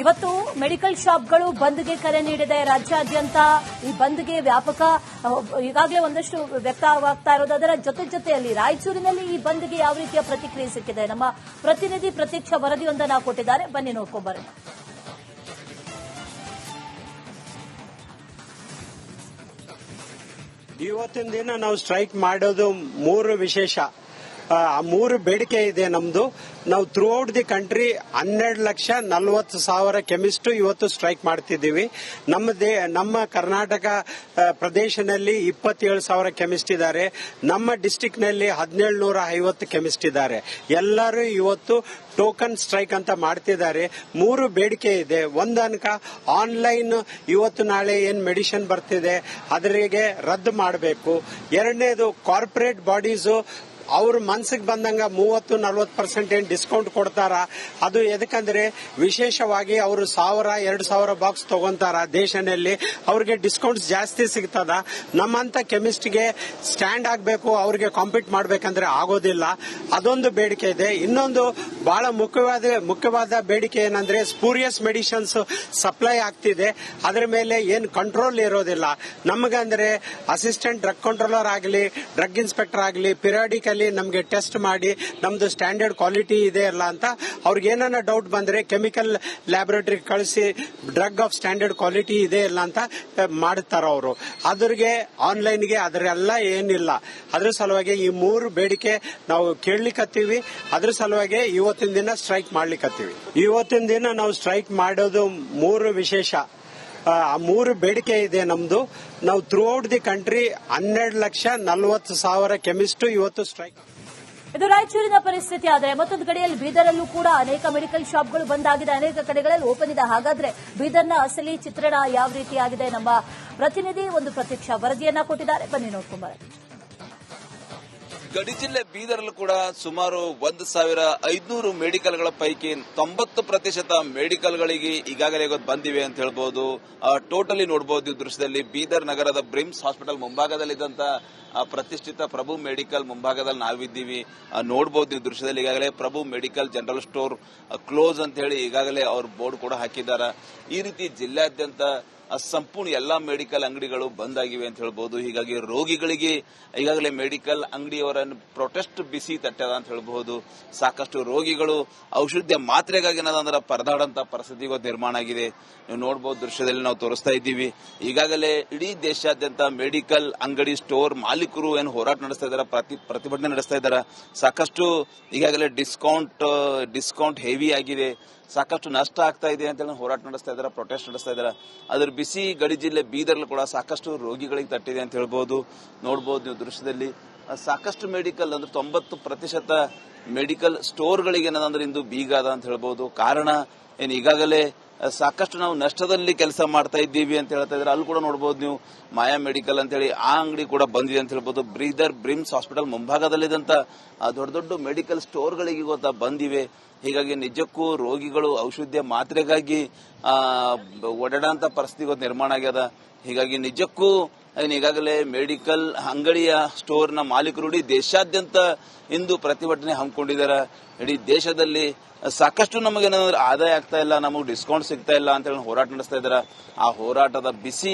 ಇವತ್ತು ಮೆಡಿಕಲ್ ಶಾಪ್ಗಳು ಬಂದ್ಗೆ ಕರೆ ನೀಡಿದೆ. ರಾಜ್ಯಾದ್ಯಂತ ಈ ಬಂದ್ಗೆ ವ್ಯಾಪಕ ಈಗಾಗಲೇ ಒಂದಷ್ಟು ವ್ಯಕ್ತವಾಗ್ತಾ ಇರೋದು. ಅದರ ಜೊತೆಯಲ್ಲಿ ರಾಯಚೂರಿನಲ್ಲಿ ಈ ಬಂದ್ಗೆ ಯಾವ ರೀತಿಯ ಪ್ರತಿಕ್ರಿಯೆ ಸಿಕ್ಕಿದೆ, ನಮ್ಮ ಪ್ರತಿನಿಧಿ ಪ್ರತ್ಯಕ್ಷ ವರದಿಯೊಂದನ್ನು ಕೊಟ್ಟಿದ್ದಾರೆ, ಬನ್ನಿ ನೋಡ್ಕೊಂಡ್ಬರೋಣ. ಇವತ್ತಿನ ದಿನ ನಾವು ಸ್ಟ್ರೈಕ್ ಮಾಡೋದು ಮೂರು ವಿಶೇಷ. ಮೂರು ಬೇಡಿಕೆ ಇದೆ ನಮ್ದು. ನಾವು through out the country 12,40,000 chemist ಇವತ್ತು ಸ್ಟ್ರೈಕ್ ಮಾಡ್ತಿದ್ದೀವಿ. ನಮ್ಮ ಕರ್ನಾಟಕ ಪ್ರದೇಶದಲ್ಲಿ 27,000 ಕೆಮಿಸ್ಟ್ ಇದ್ದಾರೆ. ನಮ್ಮ ಡಿಸ್ಟಿಕ್ ನಲ್ಲಿ 1,750 ಕೆಮಿಸ್ಟ್ ಇದ್ದಾರೆ. ಎಲ್ಲರೂ ಇವತ್ತು ಟೋಕನ್ ಸ್ಟ್ರೈಕ್ ಅಂತ ಮಾಡ್ತಿದ್ದಾರೆ. ಮೂರು ಬೇಡಿಕೆ ಇದೆ. ಒಂದನಕ ಆನ್ಲೈನ್ ಇವತ್ತು ನಾಳೆ ಏನ್ ಮೆಡಿಸಿನ್ ಬರ್ತಿದೆ ಅದರಿಗೆ ರದ್ದು ಮಾಡಬೇಕು. ಎರಡನೇದು ಕಾರ್ಪೊರೇಟ್ ಬಾಡೀಸು ಅವ್ರ ಮನ್ಸಿಗೆ ಬಂದಂಗ 30-40% ಏನ್ ಡಿಸ್ಕೌಂಟ್ ಕೊಡ್ತಾರ. ಅದು ಎದಕ್ಕಂದ್ರೆ ವಿಶೇಷವಾಗಿ ಅವರು 1,000-2,000 ಬಾಕ್ಸ್ ತಗೊಂತಾರ ದೇಶದಲ್ಲಿ, ಅವ್ರಿಗೆ ಡಿಸ್ಕೌಂಟ್ಸ್ ಜಾಸ್ತಿ ಸಿಗ್ತದ. ನಮ್ಮಂತ ಕೆಮಿಸ್ಟ್ಗೆ ಸ್ಟ್ಯಾಂಡ್ ಆಗಬೇಕು, ಅವ್ರಿಗೆ ಕಾಂಪೀಟ್ ಮಾಡ್ಬೇಕಂದ್ರೆ ಆಗೋದಿಲ್ಲ. ಅದೊಂದು ಬೇಡಿಕೆ ಇದೆ. ಇನ್ನೊಂದು ಬಹಳ ಮುಖ್ಯವಾದ ಬೇಡಿಕೆ ಏನಂದ್ರೆ ಸ್ಪೂರಿಯಸ್ ಮೆಡಿಸಿನ್ಸ್ ಸಪ್ಲೈ ಆಗ್ತಿದೆ, ಅದರ ಮೇಲೆ ಏನ್ ಕಂಟ್ರೋಲ್ ಇರೋದಿಲ್ಲ. ನಮಗಂದ್ರೆ ಅಸಿಸ್ಟೆಂಟ್ ಡ್ರಗ್ ಕಂಟ್ರೋಲರ್ ಆಗಲಿ, ಡ್ರಗ್ ಇನ್ಸ್ಪೆಕ್ಟರ್ ಆಗಲಿ ಪಿರಿಯಾಡಿಕಲಿ ನಮಗೆ ಟೆಸ್ಟ್ ಮಾಡಿ ನಮ್ದು ಸ್ಟ್ಯಾಂಡರ್ಡ್ ಕ್ವಾಲಿಟಿ ಇದೆ ಅಲ್ಲ ಅಂತ ಅವ್ರಿಗೆ ಏನಾನ ಡೌಟ್ ಬಂದ್ರೆ ಕೆಮಿಕಲ್ ಲ್ಯಾಬೊರೇಟರಿ ಕಳಿಸಿ ಡ್ರಗ್ ಆಫ್ ಸ್ಟ್ಯಾಂಡರ್ಡ್ ಕ್ವಾಲಿಟಿ ಇದೆ ಇಲ್ಲ ಅಂತ ಮಾಡ್ತಾರ ಅವರು. ಅದ್ರಿಗೆ ಆನ್ಲೈನ್ಗೆ ಅದರೆಲ್ಲ ಏನಿಲ್ಲ. ಅದ್ರ ಸಲುವಾಗಿ ಈ ಮೂರು ಬೇಡಿಕೆ ನಾವು ಕೇಳಲಿಕ್ಕತ್ತೀವಿ. ಅದ್ರ ಸಲುವಾಗಿ ಇವತ್ತಿನ ದಿನ ಸ್ಟ್ರೈಕ್ ಮಾಡ್ಲಿಕ್ಕತ್ತೀವಿ. ಇವತ್ತಿನ ದಿನ ನಾವು ಸ್ಟ್ರೈಕ್ ಮಾಡೋದು ಮೂರು ವಿಶೇಷ. ಮೂರು ಬೇಡಿಕೆ ಇದೆ ನಮ್ದು. ನಾವು through out the country 12,40,000 chemist ಇವತ್ತು ಸ್ಟ್ರೈಕ್. ಇದು ರಾಯಚೂರಿನ ಪರಿಸ್ಥಿತಿ. ಆದರೆ ಮತ್ತೊಂದು ಕಡೆಯಲ್ಲಿ ಬೀದರಲ್ಲೂ ಕೂಡ ಅನೇಕ ಮೆಡಿಕಲ್ ಶಾಪ್ಗಳು ಬಂದ್ ಆಗಿದೆ, ಅನೇಕ ಕಡೆಗಳಲ್ಲಿ ಓಪನ್ ಇದೆ. ಹಾಗಾದ್ರೆ ಬೀದರ್ನ ಅಸಲಿ ಚಿತ್ರಣ ಯಾವ ರೀತಿ ಆಗಿದೆ, ನಮ್ಮ ಪ್ರತಿನಿಧಿ ಒಂದು ಪ್ರತ್ಯಕ್ಷ ವರದಿಯನ್ನ ಕೊಟ್ಟಿದ್ದಾರೆ, ಬನ್ನಿ ನೋಡ್ಕೊಂಬರೋಣ. ಗಡಿ ಜಿಲ್ಲೆ ಬೀದರ್ಲ್ಲೂ ಕೂಡ ಸುಮಾರು 1,500 ಮೆಡಿಕಲ್ಗಳ ಪೈಕಿ 90% ಮೆಡಿಕಲ್ಗಳಿಗೆ ಈಗಾಗಲೇ ಬಂದಿವೆ ಅಂತ ಹೇಳ್ಬಹುದು. ಟೋಟಲಿ ನೋಡಬಹುದು ದೃಶ್ಯದಲ್ಲಿ ಬೀದರ್ ನಗರದ ಬ್ರಿಮ್ಸ್ ಹಾಸ್ಪಿಟಲ್ ಮುಂಭಾಗದಲ್ಲಿದ್ದಂತ ಪ್ರತಿಷ್ಠಿತ ಪ್ರಭು ಮೆಡಿಕಲ್ ಮುಂಭಾಗದಲ್ಲಿ ನಾವಿದ್ದೀವಿ. ನೋಡಬಹುದು ಈ ದೃಶ್ಯದಲ್ಲಿ ಈಗಾಗಲೇ ಪ್ರಭು ಮೆಡಿಕಲ್ ಜನರಲ್ ಸ್ಟೋರ್ ಕ್ಲೋಸ್ ಅಂತ ಹೇಳಿ ಈಗಾಗಲೇ ಅವ್ರ ಬೋರ್ಡ್ ಕೂಡ ಹಾಕಿದ್ದಾರೆ. ಈ ರೀತಿ ಜಿಲ್ಲಾದ್ಯಂತ ಸಂಪೂರ್ಣ ಎಲ್ಲಾ ಮೆಡಿಕಲ್ ಅಂಗಡಿಗಳು ಬಂದ್ ಆಗಿವೆ ಅಂತ ಹೇಳ್ಬಹುದು. ಹೀಗಾಗಿ ರೋಗಿಗಳಿಗೆ ಈಗಾಗಲೇ ಮೆಡಿಕಲ್ ಅಂಗಡಿಯವರ ಪ್ರೊಟೆಸ್ಟ್ ಬಿಸಿ ತಟ್ಟದ ಅಂತ ಹೇಳಬಹುದು. ಸಾಕಷ್ಟು ರೋಗಿಗಳು ಔಷಧ ಮಾತ್ರೆಗಾಗಿ ಏನದಂದ್ರೆ ಪರದಾಡಂತ ಪರಿಸ್ಥಿತಿ ನಿರ್ಮಾಣ ಆಗಿದೆ. ನೀವು ನೋಡಬಹುದು ದೃಶ್ಯದಲ್ಲಿ ನಾವು ತೋರಿಸ್ತಾ ಇದ್ದೀವಿ. ಈಗಾಗಲೇ ಇಡೀ ದೇಶಾದ್ಯಂತ ಮೆಡಿಕಲ್ ಅಂಗಡಿ ಸ್ಟೋರ್ ಮಾಲೀಕರು ಏನು ಹೋರಾಟ ನಡೆಸ್ತಾ ಇದ್ದಾರೆ, ಪ್ರತಿಭಟನೆ ನಡೆಸ್ತಾ ಇದ್ದಾರೆ. ಸಾಕಷ್ಟು ಈಗಾಗಲೇ ಡಿಸ್ಕೌಂಟ್ ಹೆವಿ ಆಗಿದೆ, ಸಾಕಷ್ಟು ನಷ್ಟ ಆಗ್ತಾ ಇದೆ ಅಂತ ಹೇಳಿ ಹೋರಾಟ ನಡೆಸ್ತಾ ಇದ್ದಾರೆ, ಪ್ರೊಟೆಸ್ಟ್ ನಡೆಸ್ತಾ ಇದ್ದಾರೆ. ಅದ್ರ ಬಿಸಿ ಗಡಿ ಜಿಲ್ಲೆ ಬೀದರ್ಲು ಕೂಡ ಸಾಕಷ್ಟು ರೋಗಿಗಳಿಗೆ ತಟ್ಟಿದೆ ಅಂತ ಹೇಳ್ಬಹುದು. ನೋಡಬಹುದು ನೀವು ದೃಶ್ಯದಲ್ಲಿ ಸಾಕಷ್ಟು ಮೆಡಿಕಲ್ ಅಂದ್ರೆ 90% ಮೆಡಿಕಲ್ ಸ್ಟೋರ್ಗಳಿಗೆ ಏನಂದ್ರೆ ಇಂದು ಬೀಗ ಅದ ಅಂತ ಹೇಳ್ಬಹುದು. ಕಾರಣ ಏನು ಈಗಾಗಲೇ ಸಾಕಷ್ಟು ನಾವು ನಷ್ಟದಲ್ಲಿ ಕೆಲಸ ಮಾಡ್ತಾ ಇದ್ದೀವಿ ಅಂತ ಹೇಳ್ತಾ ಇದ್ರೆ. ಅಲ್ಲಿ ಕೂಡ ನೋಡಬಹುದು ನೀವು ಮಾಯಾ ಮೆಡಿಕಲ್ ಅಂತ ಹೇಳಿ ಆ ಅಂಗಡಿ ಕೂಡ ಬಂದಿದೆ ಅಂತ ಹೇಳ್ಬಹುದು. ಬೀದರ್ ಬ್ರಿಮ್ಸ್ ಹಾಸ್ಪಿಟಲ್ ಮುಂಭಾಗದಲ್ಲಿದ್ದಂತ ದೊಡ್ಡ ಮೆಡಿಕಲ್ ಸ್ಟೋರ್ಗಳಿಗೆ ಇವತ್ತು ಬಂದಿವೆ. ಹೀಗಾಗಿ ನಿಜಕ್ಕೂ ರೋಗಿಗಳು ಔಷಧ ಮಾತ್ರೆಗಾಗಿ ಓಡಾಡಂತ ಪರಿಸ್ಥಿತಿ ನಿರ್ಮಾಣ ಆಗ್ಯದ. ಹೀಗಾಗಿ ನಿಜಕ್ಕೂ ಈಗಾಗಲೇ ಮೆಡಿಕಲ್ ಅಂಗಡಿಯ ಸ್ಟೋರ್ನ ಮಾಲೀಕರು ಇಡೀ ದೇಶಾದ್ಯಂತ ಇಂದು ಪ್ರತಿಭಟನೆ ಹಮ್ಮಿಕೊಂಡಿದ್ದಾರೆ. ಇಡೀ ದೇಶದಲ್ಲಿ ಸಾಕಷ್ಟು ನಮಗೇನಾದ್ರೆ ಆದಾಯ ಆಗ್ತಾ ಇಲ್ಲ, ನಮಗೆ ಡಿಸ್ಕೌಂಟ್ ಸಿಗ್ತಾ ಇಲ್ಲ ಅಂತ ಹೇಳಿ ಹೋರಾಟ ನಡೆಸ್ತಾ ಇದ್ದಾರೆ. ಆ ಹೋರಾಟದ ಬಿಸಿ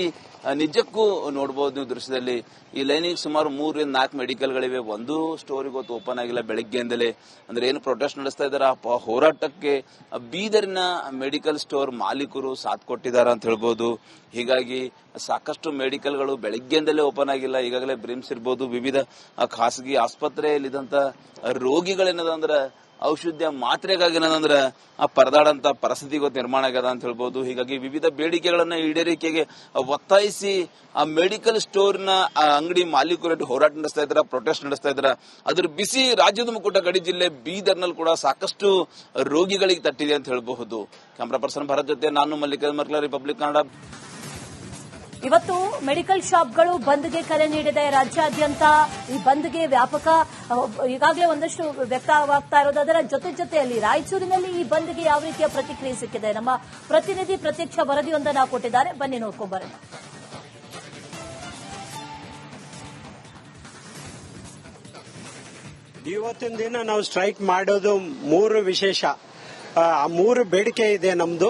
ನಿಜಕ್ಕೂ ನೋಡಬಹುದು ನೀವು ದೃಶ್ಯದಲ್ಲಿ. ಈ ಲೈನಿಗೆ ಸುಮಾರು 3-4 ಮೆಡಿಕಲ್ಗಳಿವೆ. ಒಂದು ಸ್ಟೋರ್ ಇವತ್ತು ಓಪನ್ ಆಗಿಲ್ಲ ಬೆಳಗ್ಗೆಯಿಂದಲೇ. ಅಂದ್ರೆ ಏನು ಪ್ರೊಟೆಸ್ಟ್ ನಡೆಸ್ತಾ ಇದ್ದಾರೆ ಆ ಹೋರಾಟಕ್ಕೆ ಬೀದರಿನ ಮೆಡಿಕಲ್ ಸ್ಟೋರ್ ಮಾಲೀಕರು ಸಾಥ್ ಕೊಟ್ಟಿದ್ದಾರೆ ಅಂತ ಹೇಳ್ಬಹುದು. ಹೀಗಾಗಿ ಸಾಕಷ್ಟು ಮೆಡಿಕಲ್ಗಳು ಬೆಳಗ್ಗೆಯಿಂದಲೇ ಓಪನ್ ಆಗಿಲ್ಲ. ಈಗಾಗಲೇ ಬ್ರಿಮ್ಸ್ ಇರ್ಬೋದು, ವಿವಿಧ ಖಾಸಗಿ ಆಸ್ಪತ್ರೆಯಲ್ಲಿದ್ದಂತ ರೋಗಿಗಳೇನದಂದ್ರೆ ಔಷಧ ಮಾತ್ರೆಗಾಗಿ ಏನಂದ್ರೆ ಪರದಾಡಂತ ಪರಿಸ್ಥಿತಿ ನಿರ್ಮಾಣ ಆಗ್ಯದ ಅಂತ ಹೇಳ್ಬಹುದು. ಹೀಗಾಗಿ ವಿವಿಧ ಬೇಡಿಕೆಗಳನ್ನ ಈಡೇರಿಕೆಗೆ ಒತ್ತಾಯಿಸಿ ಆ ಮೆಡಿಕಲ್ ಸ್ಟೋರ್ನ ಅಂಗಡಿ ಮಾಲೀಕರು ಹೋರಾಟ ನಡೆಸ್ತಾ ಇದ್ದಾರೆ, ಪ್ರೊಟೆಸ್ಟ್ ನಡೆಸ್ತಾ ಇದ್ದಾರೆ. ಅದ್ರ ಬಿಸಿ ರಾಜ್ಯದ ಮುಕ್ಕುಟ ಗಡಿ ಜಿಲ್ಲೆ ಬೀದರ್ನಲ್ಲಿ ಕೂಡ ಸಾಕಷ್ಟು ರೋಗಿಗಳಿಗೆ ತಟ್ಟಿದೆ ಅಂತ ಹೇಳಬಹುದು. ಕ್ಯಾಮರಾ ಪರ್ಸನ್ ಭರತ್ ಜೊತೆ ನಾನು ಮಲ್ಲಿಕಾರ್ಜುನ್ ಮರ್ಕಲ, ರಿಪಬ್ಲಿಕ್ ಕನ್ನಡ. ಇವತ್ತು ಮೆಡಿಕಲ್ ಶಾಪ್ಗಳು ಬಂದ್ಗೆ ಕರೆ ನೀಡಿದೆ. ರಾಜ್ಯಾದ್ಯಂತ ಈ ಬಂದ್ಗೆ ವ್ಯಾಪಕ ಈಗಾಗಲೇ ಒಂದಷ್ಟು ವ್ಯಕ್ತವಾಗ್ತಾ ಇರೋದು. ಅದರ ಜೊತೆಯಲ್ಲಿ ರಾಯಚೂರಿನಲ್ಲಿ ಈ ಬಂದ್ಗೆ ಯಾವ ರೀತಿಯ ಪ್ರತಿಕ್ರಿಯೆ ಸಿಕ್ಕಿದೆ, ನಮ್ಮ ಪ್ರತಿನಿಧಿ ಪ್ರತ್ಯಕ್ಷ ವರದಿಯೊಂದನ್ನು ಕೊಟ್ಟಿದ್ದಾರೆ, ಬನ್ನಿ ನೋಡ್ಕೊಂಡ್ಬರೋಣ. ಇವತ್ತಿನ ದಿನ ನಾವು ಸ್ಟ್ರೈಕ್ ಮಾಡೋದು ಮೂರು ವಿಶೇಷ. ಮೂರು ಬೇಡಿಕೆ ಇದೆ ನಮ್ದು.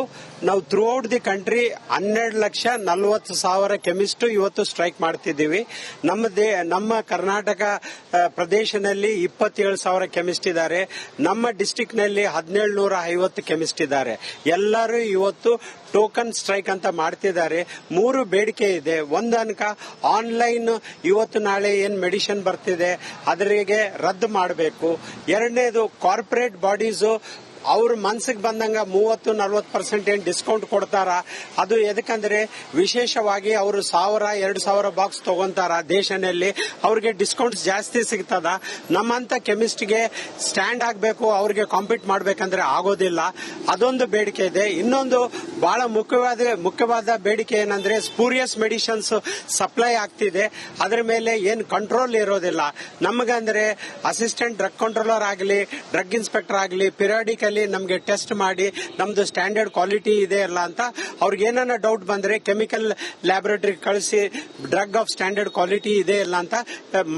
ನಾವು ಥ್ರೂಔಟ್ ದಿ ಕಂಟ್ರಿ 12,40,000 ಕೆಮಿಸ್ಟ್ ಇವತ್ತು ಸ್ಟ್ರೈಕ್ ಮಾಡ್ತಿದ್ದೀವಿ. ನಮ್ಮ ಕರ್ನಾಟಕ ಪ್ರದೇಶದಲ್ಲಿ 27,000 ಕೆಮಿಸ್ಟ್ ಇದ್ದಾರೆ. ನಮ್ಮ ಡಿಸ್ಟಿಕ್ ನಲ್ಲಿ 1,750 ಕೆಮಿಸ್ಟ್ ಇದ್ದಾರೆ. ಎಲ್ಲರೂ ಇವತ್ತು ಟೋಕನ್ ಸ್ಟ್ರೈಕ್ ಅಂತ ಮಾಡ್ತಿದ್ದಾರೆ. 3 ಬೇಡಿಕೆ ಇದೆ. ಒಂದನಕ ಆನ್ಲೈನ್ ಇವತ್ತು ನಾಳೆ ಏನ್ ಮೆಡಿಸಿನ್ ಬರ್ತಿದೆ ಅದರಿಗೆ ರದ್ದು ಮಾಡಬೇಕು. ಎರಡನೇದು ಕಾರ್ಪೊರೇಟ್ ಬಾಡೀಸು ಅವ್ರ ಮನ್ಸಿಗೆ ಬಂದಂಗ 30-40% ಏನ್ ಡಿಸ್ಕೌಂಟ್ ಕೊಡ್ತಾರ. ಅದು ಎದಕ್ಕಂದ್ರೆ ವಿಶೇಷವಾಗಿ ಅವರು 1,000-2,000 ಬಾಕ್ಸ್ ತಗೊಂತಾರ ದೇಶದಲ್ಲಿ, ಅವ್ರಿಗೆ ಡಿಸ್ಕೌಂಟ್ಸ್ ಜಾಸ್ತಿ ಸಿಗ್ತದ. ನಮ್ಮಂತ ಕೆಮಿಸ್ಟ್ಗೆ ಸ್ಟ್ಯಾಂಡ್ ಆಗಬೇಕು, ಅವ್ರಿಗೆ ಕಾಂಪೀಟ್ ಮಾಡ್ಬೇಕಂದ್ರೆ ಆಗೋದಿಲ್ಲ. ಅದೊಂದು ಬೇಡಿಕೆ ಇದೆ. ಇನ್ನೊಂದು ಬಹಳ ಮುಖ್ಯವಾದ ಬೇಡಿಕೆ ಏನಂದ್ರೆ ಸ್ಪೂರಿಯಸ್ ಮೆಡಿಸಿನ್ಸ್ ಸಪ್ಲೈ ಆಗ್ತಿದೆ, ಅದರ ಮೇಲೆ ಏನ್ ಕಂಟ್ರೋಲ್ ಇರೋದಿಲ್ಲ. ನಮಗಂದ್ರೆ ಅಸಿಸ್ಟೆಂಟ್ ಡ್ರಗ್ ಕಂಟ್ರೋಲರ್ ಆಗಲಿ, ಡ್ರಗ್ ಇನ್ಸ್ಪೆಕ್ಟರ್ ಆಗಲಿ ಪಿರಿಯಾಡಿಕಲಿ ನಮಗೆ ಟೆಸ್ಟ್ ಮಾಡಿ ನಮ್ದು ಸ್ಟ್ಯಾಂಡರ್ಡ್ ಕ್ವಾಲಿಟಿ ಇದೆ ಇಲ್ಲ ಅಂತ ಅವ್ರಿಗೆ ಏನಾನ ಡೌಟ್ ಬಂದ್ರೆ ಕೆಮಿಕಲ್ ಲ್ಯಾಬೊರೇಟರಿ ಕಳಿಸಿ ಡ್ರಗ್ ಆಫ್ ಸ್ಟ್ಯಾಂಡರ್ಡ್ ಕ್ವಾಲಿಟಿ ಇದೆ ಇಲ್ಲ ಅಂತ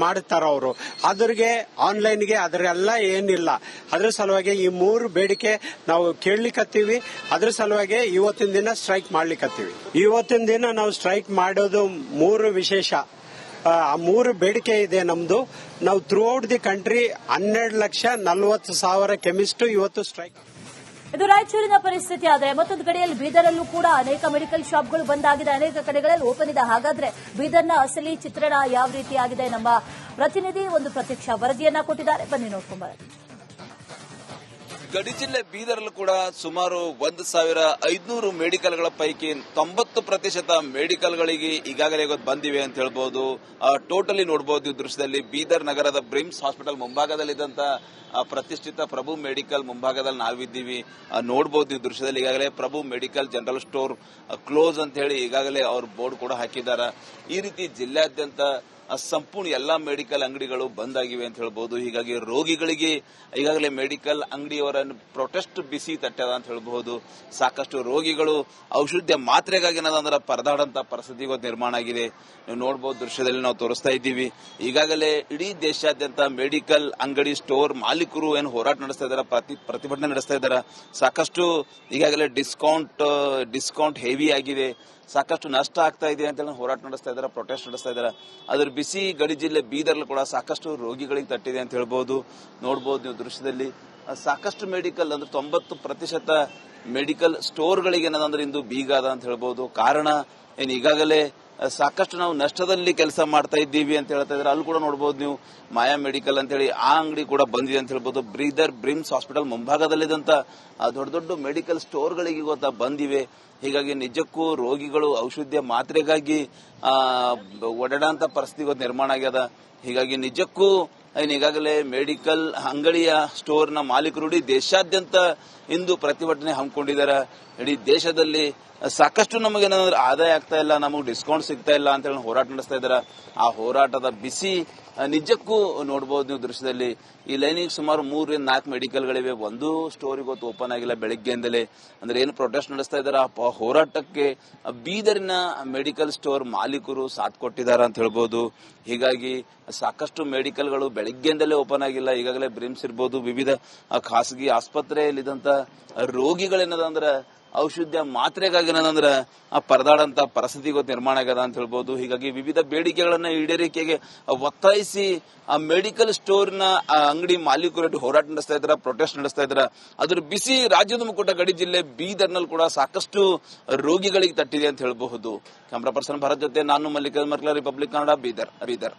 ಮಾಡ್ತಾರ ಅವರು. ಅದ್ರಿಗೆ ಆನ್ಲೈನ್ಗೆ ಅದರೆಲ್ಲ ಏನಿಲ್ಲ. ಅದ್ರ ಸಲುವಾಗಿ ಈ 3 ಬೇಡಿಕೆ ನಾವು ಕೇಳಲಿಕ್ಕತ್ತೀವಿ. ಅದ್ರ ಸಲುವಾಗಿ ಇವತ್ತಿನ ದಿನ ಸ್ಟ್ರೈಕ್ ಮಾಡ್ಲಿಕ್ಕತ್ತೀವಿ. ಇವತ್ತಿನ ದಿನ ನಾವು ಸ್ಟ್ರೈಕ್ ಮಾಡೋದು 3 ವಿಶೇಷ. 3 ಬೇಡಿಕೆ ಇದೆ ನಮ್ದು. ನಾವು ಥ್ರೂಔಟ್ ದಿ ಕಂಟ್ರಿ 12,40,000 ಕೆಮಿಸ್ಟ್ ಇವತ್ತು ಸ್ಟ್ರೈಕ್. ಇದು ರಾಯಚೂರಿನ ಪರಿಸ್ಥಿತಿ. ಆದರೆ ಮತ್ತೊಂದು ಕಡೆಯಲ್ಲಿ ಬೀದರಲ್ಲೂ ಕೂಡ ಅನೇಕ ಮೆಡಿಕಲ್ ಶಾಪ್ಗಳು ಬಂದ್ ಆಗಿದೆ, ಅನೇಕ ಕಡೆಗಳಲ್ಲಿ ಓಪನ್ ಇದೆ. ಹಾಗಾದ್ರೆ ಬೀದರ್ನ ಅಸಲಿ ಚಿತ್ರಣ ಯಾವ ರೀತಿ ಆಗಿದೆ? ನಮ್ಮ ಪ್ರತಿನಿಧಿ ಒಂದು ಪ್ರತ್ಯಕ್ಷ ವರದಿಯನ್ನ ಕೊಟ್ಟಿದ್ದಾರೆ, ಬನ್ನಿ ನೋಡ್ಕೊಂಬರ. ಗಡಿ ಜಿಲ್ಲೆ ಬೀದರಲ್ಲೂ ಕೂಡ ಸುಮಾರು 1,500 ಮೆಡಿಕಲ್ಗಳ ಪೈಕಿ 90% ಮೆಡಿಕಲ್ಗಳಿಗೆ ಈಗಾಗಲೇ ಬಂದಿವೆ ಅಂತ ಹೇಳ್ಬಹುದು. ಟೋಟಲಿ ನೋಡಬಹುದು ದೃಶ್ಯದಲ್ಲಿ ಬೀದರ್ ನಗರದ ಬ್ರಿಮ್ಸ್ ಹಾಸ್ಪಿಟಲ್ ಮುಂಭಾಗದಲ್ಲಿದ್ದಂತ ಪ್ರತಿಷ್ಠಿತ ಪ್ರಭು ಮೆಡಿಕಲ್ ಮುಂಭಾಗದಲ್ಲಿ ನಾವಿದ್ದೀವಿ. ನೋಡಬಹುದು ಈ ದೃಶ್ಯದಲ್ಲಿ ಈಗಾಗಲೇ ಪ್ರಭು ಮೆಡಿಕಲ್ ಜನರಲ್ ಸ್ಟೋರ್ ಕ್ಲೋಸ್ ಅಂತ ಹೇಳಿ ಈಗಾಗಲೇ ಅವ್ರ ಬೋರ್ಡ್ ಕೂಡ ಹಾಕಿದ್ದಾರೆ. ಈ ರೀತಿ ಜಿಲ್ಲೆಯಾದ್ಯಂತ ಸಂಪೂರ್ಣ ಎಲ್ಲಾ ಮೆಡಿಕಲ್ ಅಂಗಡಿಗಳು ಬಂದ್ ಆಗಿವೆ ಅಂತ ಹೇಳ್ಬಹುದು. ಹೀಗಾಗಿ ರೋಗಿಗಳಿಗೆ ಈಗಾಗಲೇ ಮೆಡಿಕಲ್ ಅಂಗಡಿಯವರ ಪ್ರೊಟೆಸ್ಟ್ ಬಿಸಿ ತಟ್ಟದ ಅಂತ ಹೇಳಬಹುದು. ಸಾಕಷ್ಟು ರೋಗಿಗಳು ಔಷಧ ಮಾತ್ರೆಗಾಗಿ ಏನದಂದ್ರೆ ಪರದಾಡಂತ ಪರಿಸ್ಥಿತಿ ಇವತ್ತು ನಿರ್ಮಾಣ ಆಗಿದೆ. ನೀವು ನೋಡಬಹುದು ದೃಶ್ಯದಲ್ಲಿ ನಾವು ತೋರಿಸ್ತಾ ಇದ್ದೀವಿ. ಈಗಾಗಲೇ ಇಡೀ ದೇಶಾದ್ಯಂತ ಮೆಡಿಕಲ್ ಅಂಗಡಿ ಸ್ಟೋರ್ ಮಾಲೀಕರು ಏನು ಹೋರಾಟ ನಡೆಸ್ತಾ ಇದ್ದಾರೆ, ಪ್ರತಿಭಟನೆ ನಡೆಸ್ತಾ ಇದ್ದಾರೆ. ಸಾಕಷ್ಟು ಈಗಾಗಲೇ ಡಿಸ್ಕೌಂಟ್ ಹೆವಿ ಆಗಿದೆ, ಸಾಕಷ್ಟು ನಷ್ಟ ಆಗ್ತಾ ಇದೆ ಅಂತ ಹೋರಾಟ ನಡೆಸ್ತಾ ಇದ್ದಾರೆ, ಪ್ರೊಟೆಸ್ಟ್ ನಡೆಸ್ತಾ ಇದ್ದಾರೆ. ಅದ್ರ ಬಿಸಿ ಗಡಿ ಜಿಲ್ಲೆ ಬೀದರ್ಲು ಕೂಡ ಸಾಕಷ್ಟು ರೋಗಿಗಳಿಗೆ ತಟ್ಟಿದೆ ಅಂತ ಹೇಳ್ಬಹುದು. ನೋಡಬಹುದು ನೀವು ದೃಶ್ಯದಲ್ಲಿ ಸಾಕಷ್ಟು ಮೆಡಿಕಲ್ ಅಂದ್ರೆ 90% ಮೆಡಿಕಲ್ ಸ್ಟೋರ್ಗಳಿಗೆ ಏನಂದ್ರೆ ಇಂದು ಬೀಗ ಅದ ಅಂತ ಹೇಳ್ಬಹುದು. ಕಾರಣ ಏನು ಈಗಾಗಲೇ ಸಾಕಷ್ಟು ನಾವು ನಷ್ಟದಲ್ಲಿ ಕೆಲಸ ಮಾಡ್ತಾ ಇದ್ದೀವಿ ಅಂತ ಹೇಳ್ತಾ ಇದ್ದಾರೆ. ಅಲ್ಲಿ ಕೂಡ ನೋಡಬಹುದು ನೀವು ಮಾಯಾ ಮೆಡಿಕಲ್ ಅಂತ ಹೇಳಿ ಆ ಅಂಗಡಿ ಕೂಡ ಬಂದಿದೆ ಅಂತ ಹೇಳ್ಬಹುದು. ಬೀದರ್ ಬ್ರಿಮ್ಸ್ ಹಾಸ್ಪಿಟಲ್ ಮುಂಭಾಗದಲ್ಲಿದ್ದಂತ ದೊಡ್ಡ ದೊಡ್ಡ ಮೆಡಿಕಲ್ ಸ್ಟೋರ್ಗಳಿಗೆ ಇವತ್ತು ಬಂದಿವೆ. ಹೀಗಾಗಿ ನಿಜಕ್ಕೂ ರೋಗಿಗಳು ಔಷಧ ಮಾತ್ರೆಗಾಗಿ ಓಡಾಡಂತ ಪರಿಸ್ಥಿತಿ ಇವತ್ತು ನಿರ್ಮಾಣ ಆಗ್ಯದ. ಹೀಗಾಗಿ ನಿಜಕ್ಕೂ ಈಗಾಗಲೇ ಮೆಡಿಕಲ್ ಅಂಗಡಿಯ ಸ್ಟೋರ್ನ ಮಾಲೀಕರು ಇಡೀ ದೇಶಾದ್ಯಂತ ಇಂದು ಪ್ರತಿಭಟನೆ ಹಮ್ಮಿಕೊಂಡಿದ್ದಾರೆ. ಇಡೀ ದೇಶದಲ್ಲಿ ಸಾಕಷ್ಟು ನಮಗೇನಾದ್ರೂ ಆದಾಯ ಆಗ್ತಾ ಇಲ್ಲ, ನಮಗೆ ಡಿಸ್ಕೌಂಟ್ ಸಿಗ್ತಾ ಇಲ್ಲ ಅಂತ ಹೇಳಿ ಹೋರಾಟ ನಡೆಸ್ತಾ ಇದ್ದಾರೆ. ಆ ಹೋರಾಟದ ಬಿಸಿ ನಿಜಕ್ಕೂ ನೋಡಬಹುದು ನೀವು ದೃಶ್ಯದಲ್ಲಿ. ಈ ಲೈನಿಗೆ ಸುಮಾರು 3-4 ಮೆಡಿಕಲ್ಗಳಿವೆ. ಒಂದು ಸ್ಟೋರ್ ಇವತ್ತು ಓಪನ್ ಆಗಿಲ್ಲ ಬೆಳಗ್ಗೆಯಿಂದಲೇ. ಅಂದ್ರೆ ಏನು ಪ್ರೊಟೆಸ್ಟ್ ನಡೆಸ್ತಾ ಇದ್ದಾರೆ ಆ ಹೋರಾಟಕ್ಕೆ ಬೀದರಿನ ಮೆಡಿಕಲ್ ಸ್ಟೋರ್ ಮಾಲೀಕರು ಸಾಥ್ ಕೊಟ್ಟಿದ್ದಾರೆ ಅಂತ ಹೇಳ್ಬಹುದು. ಹೀಗಾಗಿ ಸಾಕಷ್ಟು ಮೆಡಿಕಲ್ಗಳು ಬೆಳಗ್ಗೆಯಿಂದಲೇ ಓಪನ್ ಆಗಿಲ್ಲ. ಈಗಾಗಲೇ ಬ್ರಿಮ್ಸ್ ಇರ್ಬೋದು, ವಿವಿಧ ಖಾಸಗಿ ಆಸ್ಪತ್ರೆಯಲ್ಲಿದ್ದಂತ ರೋಗಿಗಳೇನದಂದ್ರೆ ಔಷಧ ಮಾತ್ರೆಗಾಗಿ ಏನಂದ್ರೆ ಪರದಾಡಂತ ಪರಿಸ್ಥಿತಿ ಇವತ್ತು ನಿರ್ಮಾಣ ಆಗ್ಯದ ಅಂತ ಹೇಳ್ಬಹುದು. ಹೀಗಾಗಿ ವಿವಿಧ ಬೇಡಿಕೆಗಳನ್ನ ಈಡೇರಿಕೆಗೆ ಒತ್ತಾಯಿಸಿ ಆ ಮೆಡಿಕಲ್ ಸ್ಟೋರ್ನ ಅಂಗಡಿ ಮಾಲೀಕರು ಹೋರಾಟ ನಡೆಸ್ತಾ ಇದ್ದಾರೆ, ಪ್ರೊಟೆಸ್ಟ್ ನಡೆಸ್ತಾ ಇದ್ದಾರೆ. ಅದ್ರ ಬಿಸಿ ರಾಜ್ಯದ ಮುಕ್ಕುಟ ಗಡಿ ಜಿಲ್ಲೆ ಬೀದರ್ನಲ್ಲಿ ಕೂಡ ಸಾಕಷ್ಟು ರೋಗಿಗಳಿಗೆ ತಟ್ಟಿದೆ ಅಂತ ಹೇಳಬಹುದು. ಕ್ಯಾಮರಾ ಪರ್ಸನ್ ಭರತ್ ಜೊತೆ ನಾನು ಮಲ್ಲಿಕಾರ್ಜುನ್ ಮರ್ಕಲ, ರಿಪಬ್ಲಿಕ್ ಕನ್ನಡ, ಬೀದರ್.